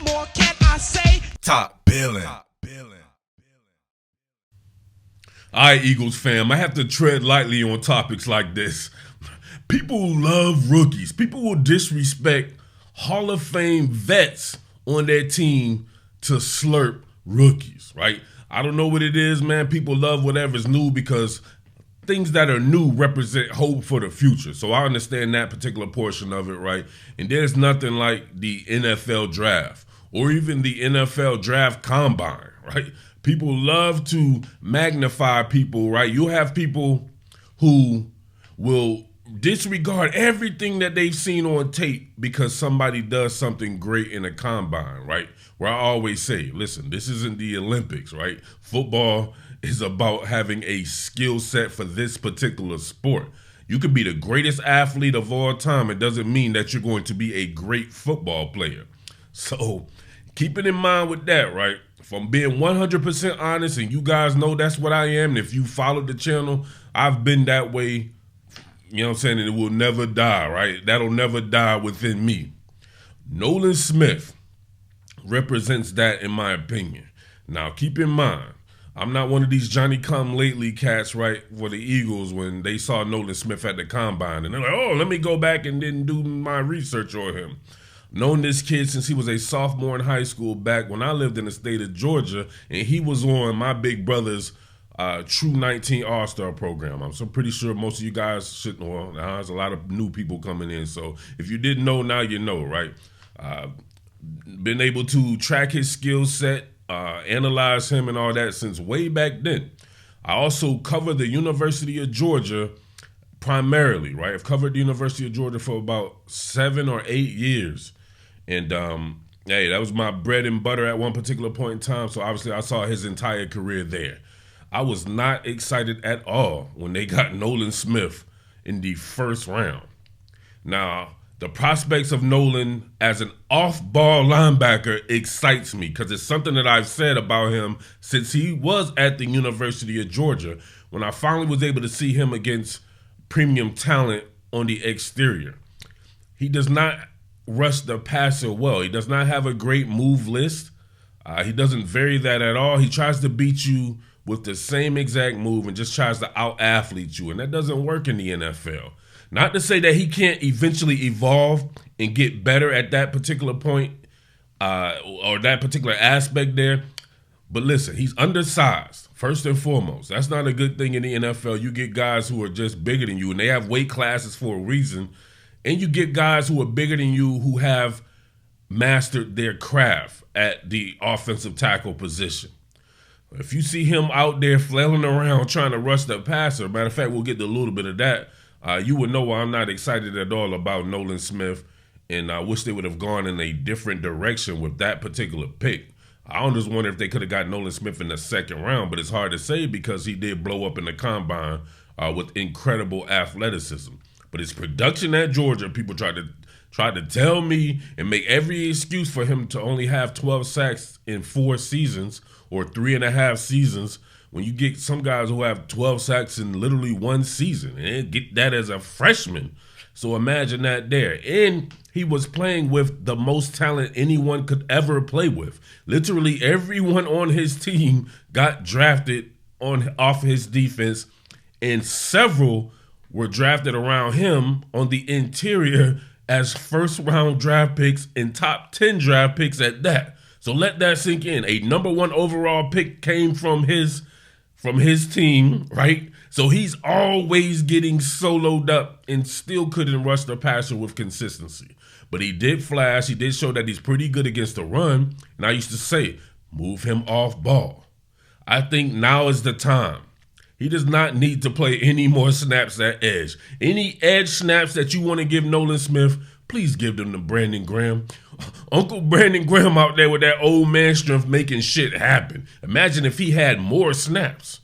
more can I say? Top Billin. All right, Eagles fam, I have to tread lightly on topics like this. People love rookies. People will disrespect Hall of Fame vets on their team to slurp rookies, right? I don't know what it is, man. People love whatever's new because things that are new represent hope for the future. So I understand that particular portion of it, right? And there's nothing like the NFL draft or even the NFL draft combine, right? People love to magnify people, right? You'll have people who will disregard everything that they've seen on tape because somebody does something great in a combine, right? Where I always say, listen, this isn't the Olympics, right? Football is about having a skill set for this particular sport. You could be the greatest athlete of all time. It doesn't mean that you're going to be a great football player. So keep it in mind with that, right? If I'm being 100% honest, and you guys know that's what I am, and if you follow the channel, I've been that way, you know what I'm saying, and it will never die, right? That'll never die within me. Nolan Smith represents that in my opinion. Now, keep in mind, I'm not one of these Johnny-come-lately cats, right, for the Eagles when they saw Nolan Smith at the combine. And they're like, oh, let me go back and then do my research on him. Known this kid since he was a sophomore in high school back when I lived in the state of Georgia, and he was on my big brother's True 19 All-Star program. I'm so pretty sure most of you guys should know. There's a lot of new people coming in, so if you didn't know, now you know, right? Been able to track his skill set, analyze him and all that since way back then. I also cover the University of Georgia primarily, right? I've covered the University of Georgia for about 7 or 8 years. And hey, that was my bread and butter at one particular point in time. So obviously I saw his entire career there. I was not excited at all when they got Nolan Smith in the first round. Now, the prospects of Nolan as an off-ball linebacker excites me because it's something that I've said about him since he was at the University of Georgia when I finally was able to see him against premium talent on the exterior. He does not rush the passer well. He does not have a great move list. He doesn't vary that at all. He tries to beat you with the same exact move and just tries to out-athlete you, and that doesn't work in the NFL. Not to say that he can't eventually evolve and get better at that particular point or that particular aspect there, but listen, he's undersized, first and foremost. That's not a good thing in the NFL. You get guys who are just bigger than you, and they have weight classes for a reason, and you get guys who are bigger than you who have mastered their craft at the offensive tackle position. If you see him out there flailing around trying to rush the passer, matter of fact, we'll get to a little bit of that, you would know why I'm not excited at all about Nolan Smith, and I wish they would have gone in a different direction with that particular pick. I just wonder if they could have got Nolan Smith in the second round, but it's hard to say because he did blow up in the combine with incredible athleticism. But his production at Georgia, people tried to tell me and make every excuse for him to only have 12 sacks in 4 seasons or 3.5 seasons when you get some guys who have 12 sacks in literally 1 season and get that as a freshman. So imagine that there. And he was playing with the most talent anyone could ever play with. Literally everyone on his team got drafted off his defense, and several were drafted around him on the interior as first-round draft picks and top 10 draft picks at that. So let that sink in. A number 1 overall pick came from his team, right? So he's always getting soloed up and still couldn't rush the passer with consistency. But he did flash. He did show that he's pretty good against the run. And I used to say, move him off ball. I think now is the time. He does not need to play any more snaps at edge. Any edge snaps that you want to give Nolan Smith, please give them to Brandon Graham. Uncle Brandon Graham out there with that old man strength making shit happen. Imagine if he had more snaps,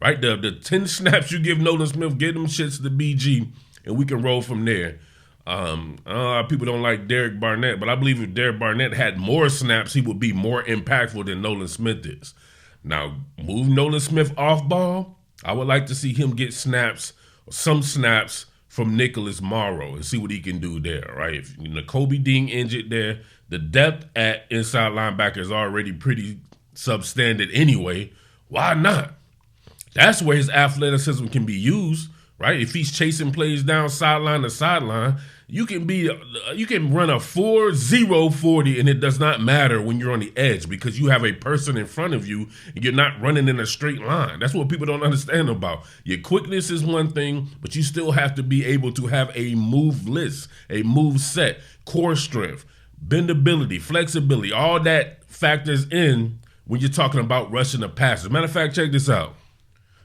right? The 10 snaps you give Nolan Smith, give them shits to BG, and we can roll from there. People don't like Derek Barnett, but I believe if Derek Barnett had more snaps, he would be more impactful than Nolan Smith is. Now, move Nolan Smith off ball. I would like to see him get some snaps from Nicholas Morrow and see what he can do there, right? If Kobe Dean injured there, The depth at inside linebacker is already pretty substandard anyway. Why not? That's where his athleticism can be used, right? If he's chasing plays down sideline to sideline, you can run a 4.040 and it does not matter when you're on the edge because you have a person in front of you and you're not running in a straight line. That's what people don't understand about. Your quickness is one thing, but you still have to be able to have a move list, a move set, core strength, bendability, flexibility. All that factors in when you're talking about rushing the passer. Matter of fact, check this out.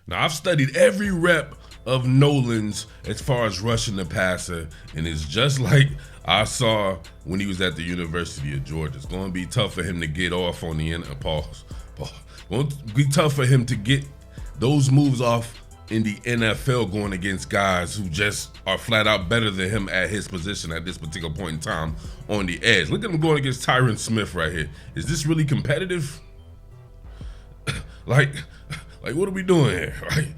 Now, I've studied every rep of Nolan's as far as rushing the passer, and it's just like I saw when he was at the University of Georgia. It's going to be tough for him to get off on the end. Pause. Going to be tough for him to get those moves off in the NFL going against guys who just are flat out better than him at his position at this particular point in time on the edge. Look at him going against Tyron Smith right here. Is this really competitive? like what are we doing here, right?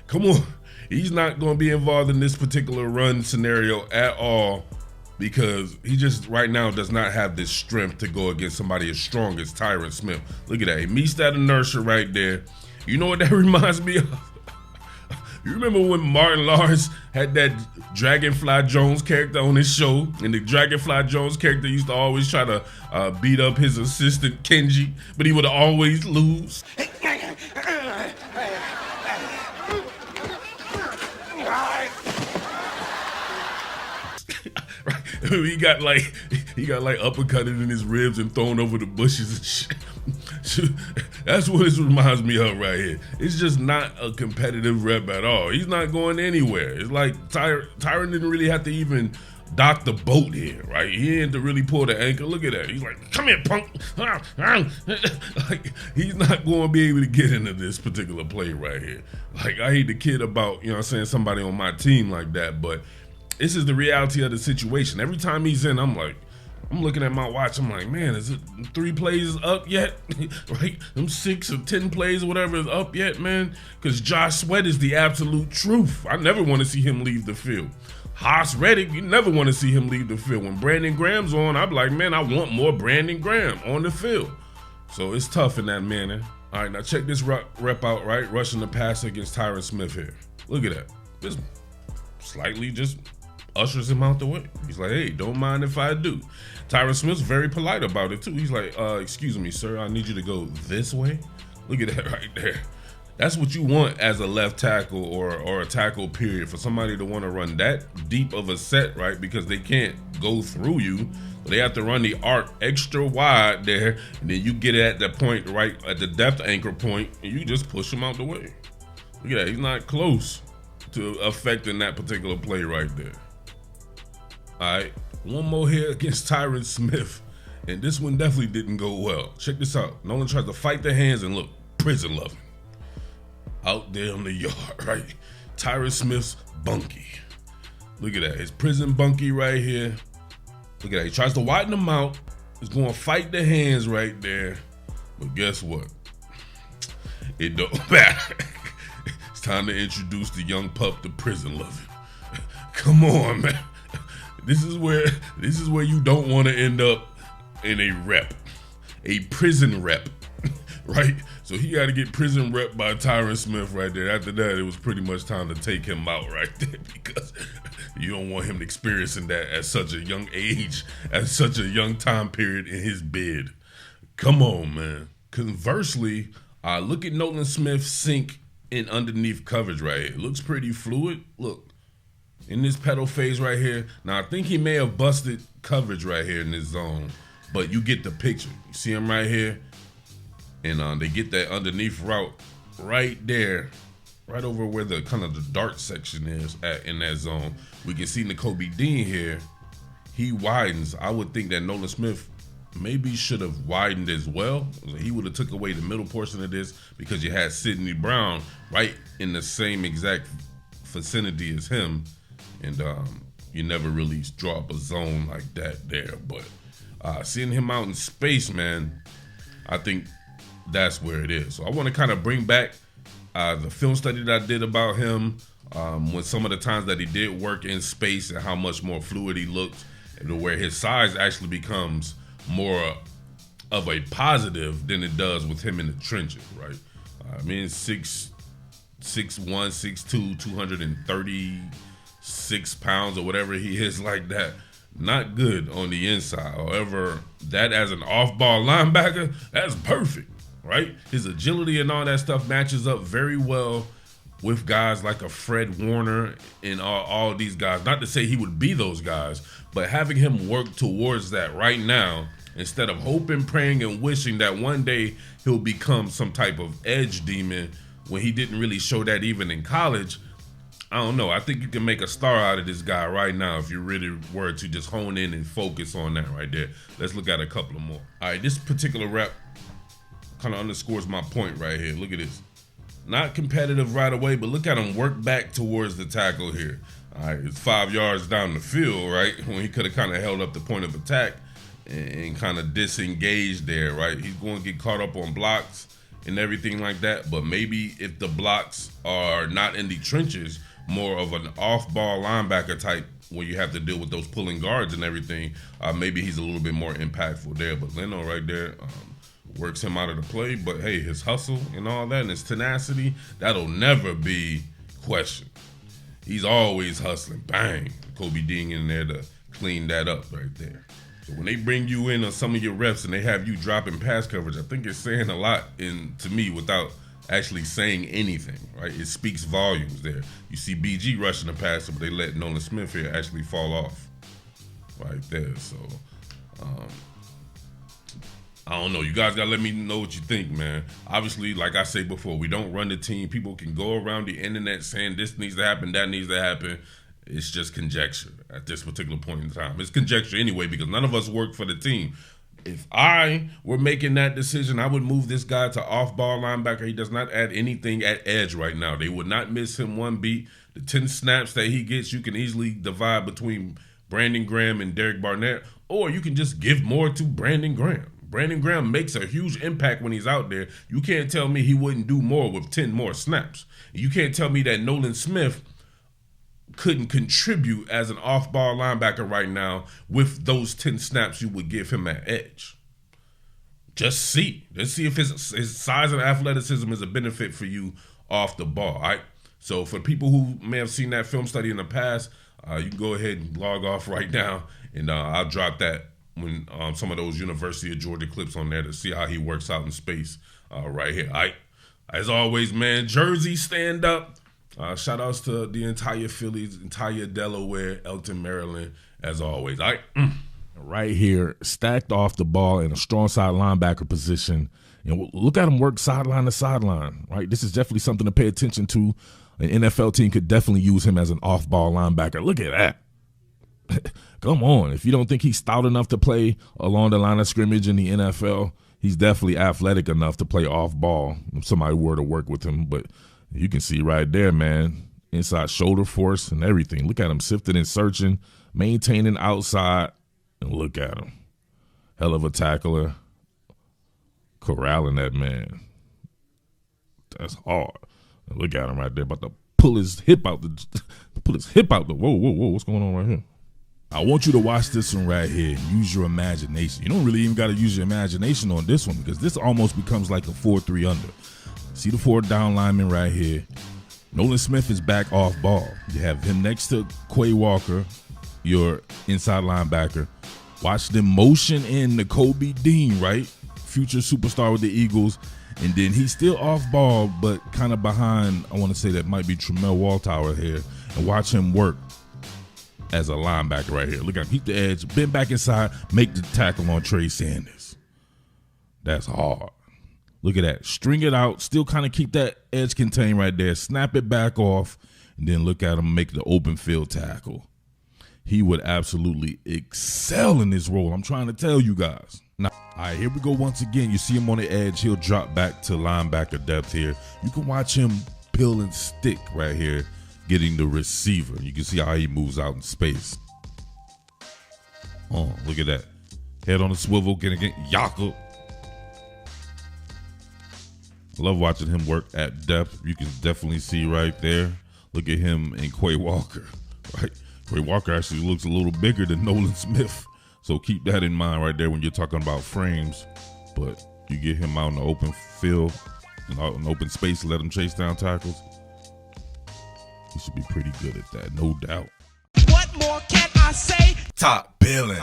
Come on. He's not going to be involved in this particular run scenario at all because he just right now does not have this strength to go against somebody as strong as Tyron Smith. Look at that. He meets that inertia right there. You know what that reminds me of? You remember when Martin Lawrence had that Dragonfly Jones character on his show, and the Dragonfly Jones character used to always try to beat up his assistant Kenji, but he would always lose. He got like uppercutted in his ribs and thrown over the bushes and shit. That's what this reminds me of right here. It's just not a competitive rep at all. He's not going anywhere. It's like Tyron didn't really have to even dock the boat here, right? He had to really pull the anchor. Look at that. He's like, come here, punk. Like, he's not going to be able to get into this particular play right here. Like, I hate to kid about, you know what I'm saying, somebody on my team like that, but this is the reality of the situation. Every time he's in, I'm looking at my watch. I'm like, man, is it 3 plays up yet? Right? Them 6 or 10 plays or whatever is up yet, man? Because Josh Sweat is the absolute truth. I never want to see him leave the field. Haas Reddick, you never want to see him leave the field. When Brandon Graham's on, I'm like, man, I want more Brandon Graham on the field. So it's tough in that manner. All right, now check this rep out, right? Rushing the passer against Tyron Smith here. Look at that. Just slightly just ushers him out the way. He's like, hey, don't mind if I do. Tyron Smith's very polite about it too. He's like, excuse me, sir, I need you to go this way. Look at that right there. That's what you want as a left tackle or a tackle period, for somebody to want to run that deep of a set, right? Because they can't go through you. They have to run the arc extra wide there, and then you get it at the point, right, at the depth anchor point, and you just push him out the way. Look at that. He's not close to affecting that particular play right there. All right, one more here against Tyron Smith, and this one definitely didn't go well. Check this out. Nolan tries to fight the hands, and look, prison loving. Out there on the yard, right? Tyron Smith's bunkie. Look at that. His prison bunkie right here. Look at that. He tries to widen them out. He's going to fight the hands right there. But guess what? It don't matter. It's time to introduce the young pup to prison loving. Come on, man. This is where you don't want to end up in a rep. A prison rep. Right? So he got to get prison rep by Tyron Smith right there. After that, it was pretty much time to take him out right there, because you don't want him experiencing that at such a young age, at such a young time period in his bid. Come on, man. Conversely, look at Nolan Smith sink in underneath coverage right here. It looks pretty fluid. Look, in this pedal phase right here. Now, I think he may have busted coverage right here in this zone, but you get the picture. You see him right here? And they get that underneath route right there, right over where the kind of the dart section is at in that zone. We can see Nakobe Dean here. He widens. I would think that Nolan Smith maybe should have widened as well. He would have took away the middle portion of this, because you had Sidney Brown right in the same exact vicinity as him. And you never really draw up a zone like that there. But seeing him out in space, man, I think that's where it is. So I want to kind of bring back the film study that I did about him, with some of the times that he did work in space and how much more fluid he looked, and where his size actually becomes more of a positive than it does with him in the trenches, right? I mean, 6'1", 6'2", 236 pounds or whatever he is like that. Not good on the inside. However, that as an off-ball linebacker, that's perfect, right? His agility and all that stuff matches up very well with guys like a Fred Warner and all these guys. Not to say he would be those guys, but having him work towards that right now, instead of hoping, praying, and wishing that one day he'll become some type of edge demon when he didn't really show that even in college. I don't know. I think you can make a star out of this guy right now if you really were to just hone in and focus on that right there. Let's look at a couple of more. All right, this particular rep kind of underscores my point right here. Look at this. Not competitive right away, but look at him work back towards the tackle here. All right, it's 5 yards down the field, right? When he could have kind of held up the point of attack and kind of disengaged there, right? He's going to get caught up on blocks and everything like that, but maybe if the blocks are not in the trenches, more of an off-ball linebacker type when you have to deal with those pulling guards and everything, maybe he's a little bit more impactful there. But Leno right there works him out of the play, but hey, his hustle and all that and his tenacity, that'll never be questioned. He's always hustling. Bang, Kobe Dean in there to clean that up right there. So when they bring you in on some of your reps and they have you dropping pass coverage, I think it's saying a lot to me without actually saying anything, right? It speaks volumes there. You see BG rushing the passer, but they let Nolan Smith here actually fall off right there. So, I don't know. You guys got to let me know what you think, man. Obviously, like I said before, we don't run the team. People can go around the internet saying this needs to happen, that needs to happen. It's just conjecture at this particular point in time. It's conjecture anyway because none of us work for the team. If I were making that decision, I would move this guy to off-ball linebacker. He does not add anything at edge right now. They would not miss him one beat. The 10 snaps that he gets, you can easily divide between Brandon Graham and Derek Barnett, or you can just give more to Brandon Graham. Brandon Graham makes a huge impact when he's out there. You can't tell me he wouldn't do more with 10 more snaps. You can't tell me that Nolan Smith couldn't contribute as an off-ball linebacker right now with those 10 snaps you would give him at edge. Just see. Let's see if his size and athleticism is a benefit for you off the ball, all right? So for people who may have seen that film study in the past, you can go ahead and log off right now, and I'll drop that when some of those University of Georgia clips on there to see how he works out in space right here, all right? As always, man, Jersey, stand up. Shout outs to the entire Phillies, entire Delaware, Elton, Maryland, as always. All right. Right here, stacked off the ball in a strong side linebacker position. You know, look at him work sideline to sideline, right? This is definitely something to pay attention to. An NFL team could definitely use him as an off-ball linebacker. Look at that. Come on. If you don't think he's stout enough to play along the line of scrimmage in the NFL, he's definitely athletic enough to play off-ball if somebody were to work with him. But you can see right there, man, inside shoulder force and everything. Look at him sifting and searching, maintaining outside, and look at him. Hell of a tackler. Corralling that man. That's hard. And look at him right there, about to pull his hip out the whoa, what's going on right here? I want you to watch this one right here. Use your imagination. You don't really even got to use your imagination on this one because this almost becomes like a 4-3 under. See the 4th down lineman right here. Nolan Smith is back off ball. You have him next to Quay Walker, your inside linebacker. Watch them motion in the Kobe Dean, right? Future superstar with the Eagles. And then he's still off ball, but kind of behind, I want to say that might be Tremel Waltower here. And watch him work as a linebacker right here. Look at him, keep the edge, bend back inside, make the tackle on Trey Sanders. That's hard. Look at that. String it out. Still kind of keep that edge contained right there. Snap it back off. And then look at him make the open field tackle. He would absolutely excel in this role. I'm trying to tell you guys. Now, all right, here we go once again. You see him on the edge. He'll drop back to linebacker depth here. You can watch him peel and stick right here, getting the receiver. You can see how he moves out in space. Oh, look at that. Head on the swivel, getting Yaakov. Love watching him work at depth. You can definitely see right there. Look at him and Quay Walker, right? Quay Walker actually looks a little bigger than Nolan Smith. So keep that in mind right there when you're talking about frames. But you get him out in the open field, out in open space, let him chase down tackles. He should be pretty good at that, no doubt. What more can I say? Top Billin.